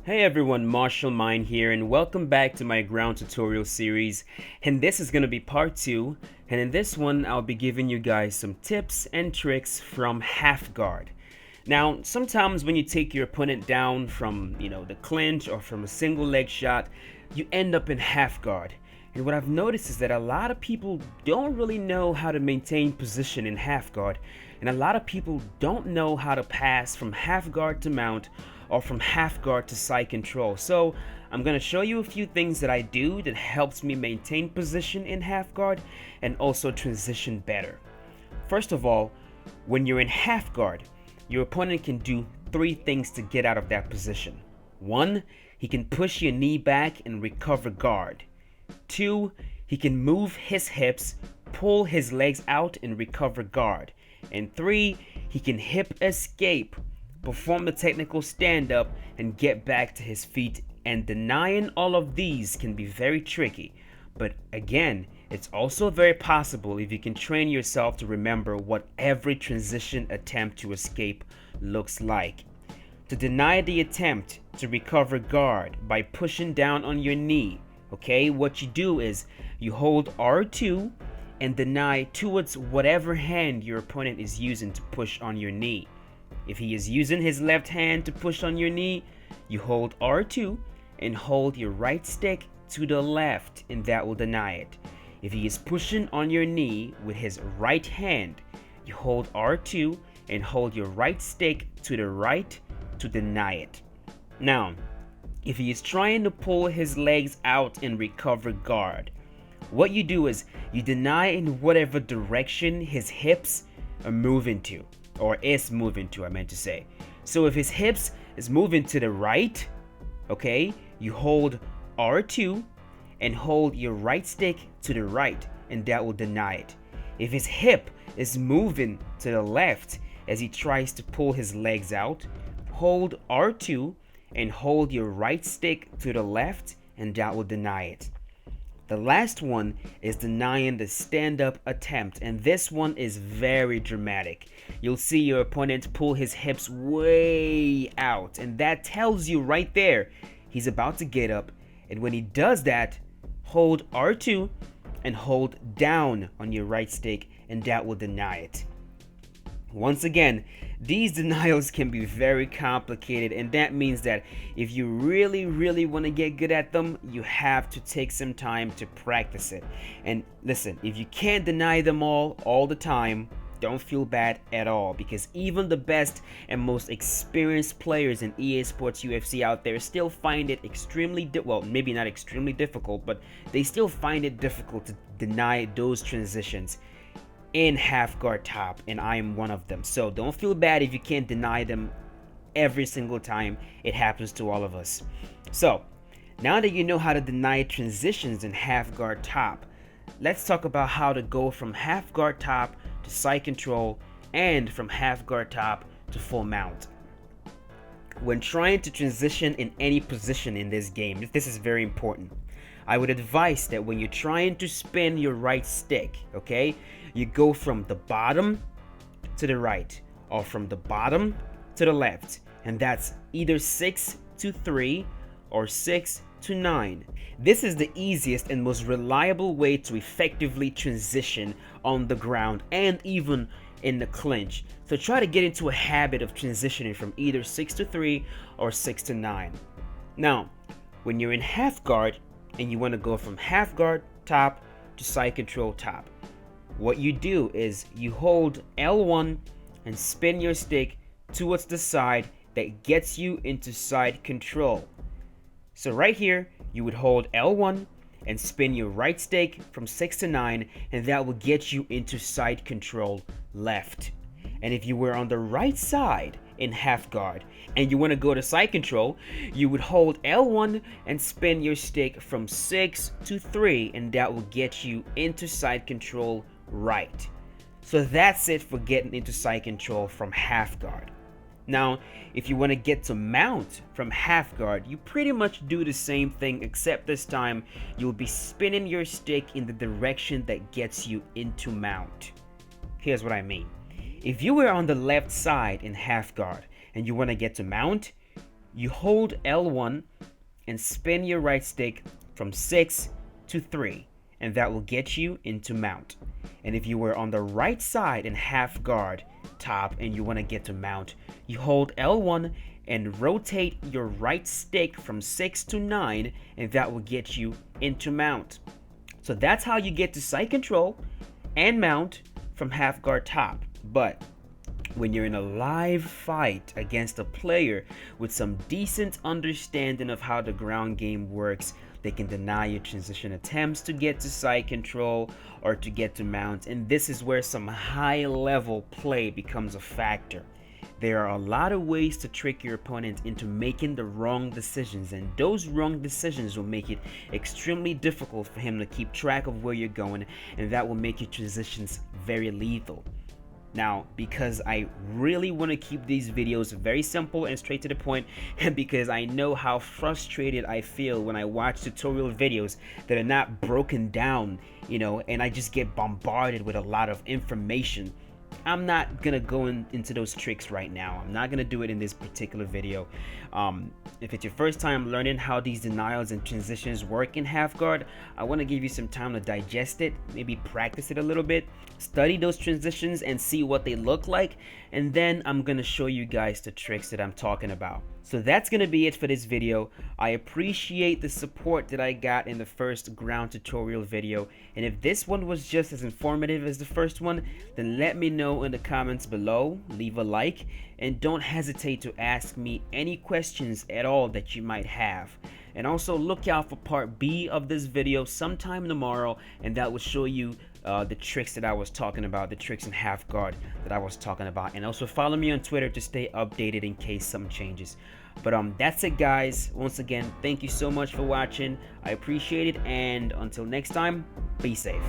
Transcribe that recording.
Hey everyone, Marshall Mine here, and welcome back to my ground tutorial series. And this is going to be part 2, and in this one I'll be giving you guys some tips and tricks from Halfguard. Now, sometimes when you take your opponent down from, the clinch or from a single leg shot, you end up in Halfguard. And what I've noticed is that a lot of people don't really know how to maintain position in Halfguard, and a lot of people don't know how to pass from Halfguard to mount or from Halfguard to side control. So I'm going to show you a few things that I do that helps me maintain position in Halfguard and also transition better. First of all, when you're in Halfguard, your opponent can do 3 things to get out of that position. 1, he can push your knee back and recover guard. 2, he can move his hips, pull his legs out and recover guard. And 3, he can hip escape, perform the technical stand-up and get back to his feet, and denying all of these can be very tricky. But again, it's also very possible if you can train yourself to remember what every transition attempt to escape looks like. To deny the attempt to recover guard by pushing down on your knee, okay, what you do is you hold R2 and deny towards whatever hand your opponent is using to push on your knee. If he is using his left hand to push on your knee, you hold R2 and hold your right stick to the left, and that will deny it. If he is pushing on your knee with his right hand, you hold R2 and hold your right stick to the right to deny it. Now, if he is trying to pull his legs out and recover guard, what you do is you deny in whatever direction his hips are moving to. Or is moving to, I meant to say. So if his hips is moving to the right, okay, you hold R2 and hold your right stick to the right, and that will deny it. If his hip is moving to the left as he tries to pull his legs out, hold R2 and hold your right stick to the left, and that will deny it. The last one is denying the stand-up attempt, and this one is very dramatic. You'll see your opponent pull his hips way out, and that tells you right there he's about to get up. And when he does that, hold R2 and hold down on your right stick, and that will deny it. Once again, these denials can be very complicated, and that means that if you really want to get good at them, you have to take some time to practice it. And listen, if you can't deny them all the time, don't feel bad at all, because even the best and most experienced players in EA Sports UFC out there still find it extremely well, maybe not extremely difficult, but they still find it difficult to deny those transitions in Halfguard top, and I am one of them. So don't feel bad if you can't deny them every single time. It happens to all of us. So now that you know how to deny transitions in Halfguard top, let's talk about how to go from Halfguard top to side control and from Halfguard top to full mount. When trying to transition in any position in this game, this is very important. I would advise that when you're trying to spin your right stick, okay, you go from the bottom to the right or from the bottom to the left, and that's either 6 to 3 or 6 to 9. This is the easiest and most reliable way to effectively transition on the ground and even in the clinch. So try to get into a habit of transitioning from either 6 to 3 or 6 to 9. Now, when you're in Halfguard and you want to go from Halfguard top to side control top, what you do is you hold L1 and spin your stick towards the side that gets you into side control. So right here, you would hold L1 and spin your right stick from 6 to 9, and that will get you into side control left. And if you were on the right side in Halfguard and you want to go to side control, you would hold L1 and spin your stick from 6 to 3, and that will get you into side control right. So that's it for getting into side control from Halfguard. Now, if you want to get to mount from Halfguard, you pretty much do the same thing, except this time you'll be spinning your stick in the direction that gets you into mount. Here's what I mean. If you were on the left side in Halfguard and you want to get to mount, you hold L1 and spin your right stick from 6 to 3, and that will get you into mount. And if you were on the right side in half guard top and you want to get to mount, you hold L1 and rotate your right stick from 6 to 9, and that will get you into mount. So that's how you get to side control and mount from half guard top. But when you're in a live fight against a player with some decent understanding of how the ground game works, they can deny your transition attempts to get to side control or to get to mount, and this is where some high level play becomes a factor. There are a lot of ways to trick your opponent into making the wrong decisions, and those wrong decisions will make it extremely difficult for him to keep track of where you're going, and that will make your transitions very lethal. Now, because I really want to keep these videos very simple and straight to the point, and because I know how frustrated I feel when I watch tutorial videos that are not broken down, and I just get bombarded with a lot of information, I'm not gonna go into those tricks right now. I'm not gonna do it in this particular video. If it's your first time learning how these denials and transitions work in Halfguard, I want to give you some time to digest it, maybe practice it a little bit, study those transitions and see what they look like, and then I'm gonna show you guys the tricks that I'm talking about. So that's gonna be it for this video. I appreciate the support that I got in the first ground tutorial video, and if this one was just as informative as the first one, then let me know in the comments below, leave a like, and don't hesitate to ask me any questions at all that you might have. And also look out for part B of this video sometime tomorrow, and that will show you the tricks that I was talking about, the tricks in Halfguard that I was talking about. And also follow me on Twitter to stay updated in case something changes. But that's it, guys. Once again, thank you so much for watching. I appreciate it, and until next time, be safe.